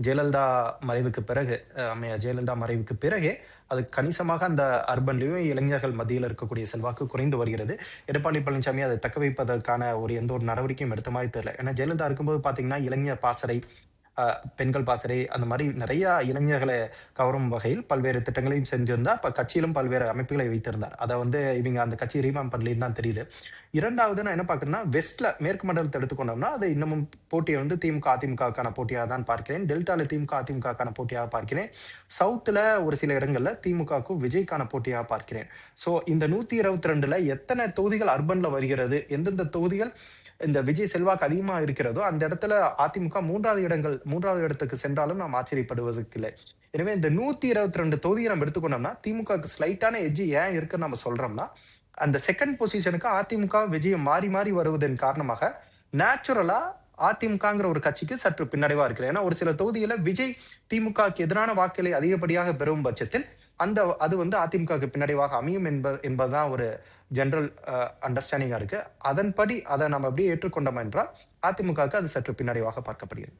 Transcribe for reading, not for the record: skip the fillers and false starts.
ஜெயலலிதா மறைவுக்கு பிறகு அம்மையார் ஜெயலலிதா மறைவுக்கு பிறகே அது கணிசமாக அந்த அர்பன்லயும் இளைஞர்கள் மத்தியில இருக்கக்கூடிய செல்வாக்கு குறைந்து வருகிறது. எடப்பாடி பழனிசாமி அதை தக்க வைப்பதற்கான எந்த ஒரு நடவடிக்கையும் எடுத்த மாரி தெரியல. ஏன்னா ஜெயலலிதா இருக்கும்போது பார்த்தீங்கன்னா, இளைஞர் பாசறை, அ பெண்கள் பாசறை அந்த மாரி நெறைய இளைஞர்கள கவரும் வகையில் பல்வேறு திட்டங்களையும் செஞ்சிருந்தார். அப்ப கட்சியிலும் பல்வேறு அமைப்புகளை வைத்திருந்தார். அத இவங்க அந்த கட்சிய ரீவாம்ப் பண்ணலன்னு தான் தெரியுது. 2வது நான் என்ன பார்க்கிறேன்னா, மேற்கு மண்டலத்த எடுத்துக்கொண்டோம்னா, அது இன்னமும் போட்டிய திமுக, அதிமுகவுக்கான போட்டியா தான் பார்க்கிறேன். டெல்டால திமுக, அதிமுகவுக்கான போட்டியாக பார்க்கிறேன். சவுத்ல ஒரு சில இடங்கள்ல திமுகவுக்கும் விஜய்க்கான போட்டியாக பார்க்கிறேன். ஸோ இந்த 122ல எத்தன தொகுதிகள் அர்பன்ல வருகிறது? எந்தெந்த தொகுதிகள் இந்த விஜய் செல்வாக்கு அதிகமா இருக்கிறதோ, அந்த இடத்துல அதிமுக 3வது இடத்துக்கு சென்றாலும் நாம் ஆச்சரியப்படுவதற்கு இல்லை. எனவே இந்த 122 தொகுதிய நம்ம எடுத்துக்கொண்டோம்னா, திமுகவுக்கு ஸ்லைட்டான எட்ஜ் ஏன் இருக்குன்னு நம்ம சொல்றோம்னா, அந்த 2ண்ட் பொசிஷனுக்கு அதிமுக, விஜய் மாறி மாறி வருவதன் காரணமாக, நேச்சுரலா அதிமுகங்கிற ஒரு கட்சிக்கு சற்று பின்னடைவா இருக்கிறது. ஏன்னா ஒரு சில தொகுதியில விஜய் திமுகவுக்கு எதிரான வாக்குகளை அதிகப்படியாக பெறும் பட்சத்தில், அது அதிமுகவுக்கு பின்னடைவாக அமையும் என்பதுதான் ஒரு ஜெனரல் அண்டர்ஸ்டாண்டிங்கா இருக்கு. அதன்படி அத நம்ம அப்படியே ஏற்றுக்கொண்டோம் என்றால், அதிமுகவுக்கு அது சற்று பின்னடைவாக பார்க்கப்படுகிறது.